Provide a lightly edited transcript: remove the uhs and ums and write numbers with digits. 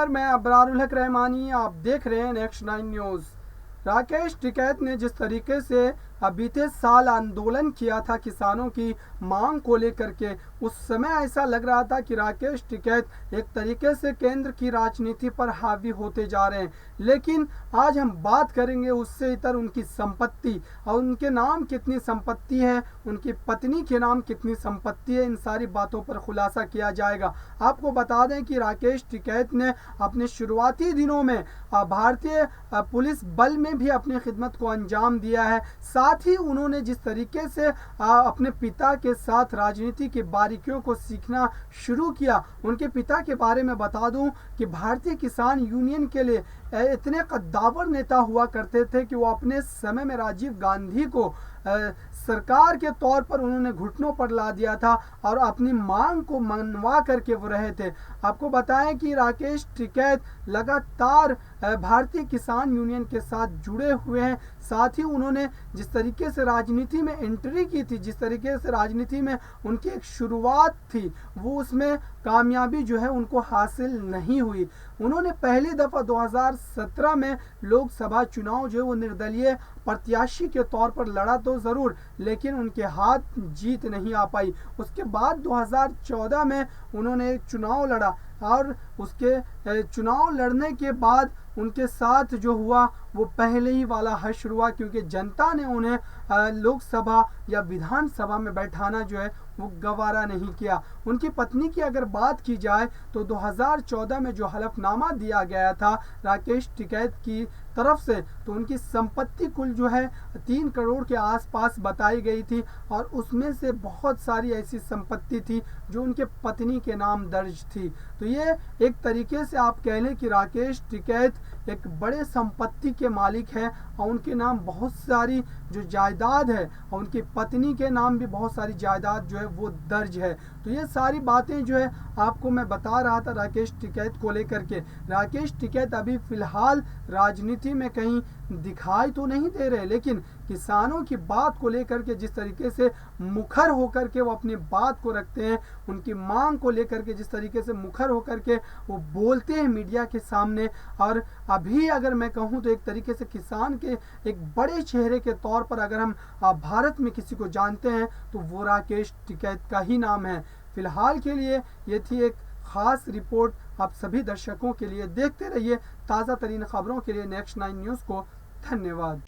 नमस्कार, मैं अबरारुल हक रहमानी। आप देख रहे हैं नेक्स्ट 9 न्यूज़। राकेश टिकैत ने जिस तरीके से बीते साल आंदोलन किया था किसानों की मांग को लेकर के, उस समय ऐसा लग रहा था कि राकेश टिकैत एक तरीके से केंद्र की राजनीति पर हावी होते जा रहे हैं। लेकिन आज हम बात करेंगे उससे इतर उनकी संपत्ति और उनके नाम कितनी संपत्ति है, उनकी पत्नी के नाम कितनी संपत्ति है, इन सारी बातों पर खुलासा किया जाएगा। आपको बता दें कि राकेश टिकैत ने अपने शुरुआती दिनों में भारतीय पुलिस बल में भी अपनी खिदमत को अंजाम दिया है। साथ ही उन्होंने जिस तरीके से अपने पिता के साथ राजनीति की बारीकियों को सीखना शुरू किया, उनके पिता के बारे में बता दूं कि भारतीय किसान यूनियन के लिए इतने कद्दावर नेता हुआ करते थे कि वो अपने समय में राजीव गांधी को सरकार के तौर पर उन्होंने घुटनों पर ला दिया था और अपनी मांग को मनवा करके वो रहे थे। आपको बताएं कि राकेश टिकैत लगातार भारतीय किसान यूनियन के साथ जुड़े हुए हैं। साथ ही उन्होंने जिस तरीके से राजनीति में एंट्री की थी, जिस तरीके से राजनीति में उनकी एक शुरुआत थी, वो उसमें कामयाबी जो है उनको हासिल नहीं हुई। उन्होंने पहली दफ़ा 2017 में लोकसभा चुनाव जो है वो निर्दलीय प्रत्याशी के तौर पर लड़ा तो ज़रूर, लेकिन उनके हाथ जीत नहीं आ पाई। उसके बाद 2014 में उन्होंने एक चुनाव लड़ा और उसके चुनाव लड़ने के बाद उनके साथ जो हुआ वो पहले ही वाला हश्र हुआ, क्योंकि जनता ने उन्हें लोकसभा या विधानसभा में बैठाना जो है वो गवारा नहीं किया। उनकी पत्नी की अगर बात की जाए तो 2014 में जो हलफनामा दिया गया था राकेश टिकैत की तरफ से, तो उनकी संपत्ति कुल जो है 3 करोड़ के आसपास बताई गई थी और उसमें से बहुत सारी ऐसी संपत्ति थी जो उनके पत्नी के नाम दर्ज थी। तो ये एक तरीके से आप कह लें कि राकेश टिकैत एक बड़े संपत्ति के मालिक हैं और उनके नाम बहुत सारी जो जायदाद है और उनकी पत्नी के नाम भी बहुत सारी जायदाद जो है वो दर्ज है। तो ये सारी बातें जो है आपको मैं बता रहा था राकेश टिकैत को लेकर के। राकेश टिकैत अभी फिलहाल राजनीति में कहीं दिखाई तो नहीं दे रहे, लेकिन किसानों की बात को लेकर के जिस तरीके से मुखर होकर के वो अपनी बात को रखते हैं, उनकी मांग को लेकर के जिस तरीके से मुखर होकर के वो बोलते हैं मीडिया के सामने, और अभी अगर मैं कहूँ तो एक तरीके से किसान के एक बड़े चेहरे के तौर पर अगर हम भारत में किसी को जानते हैं तो वो राकेश टिकैत का ही नाम है। फिलहाल के लिए ये थी एक खास रिपोर्ट आप सभी दर्शकों के लिए। देखते रहिए ताज़ा तरीन खबरों के लिए नेक्स्ट 9 न्यूज़ को। धन्यवाद।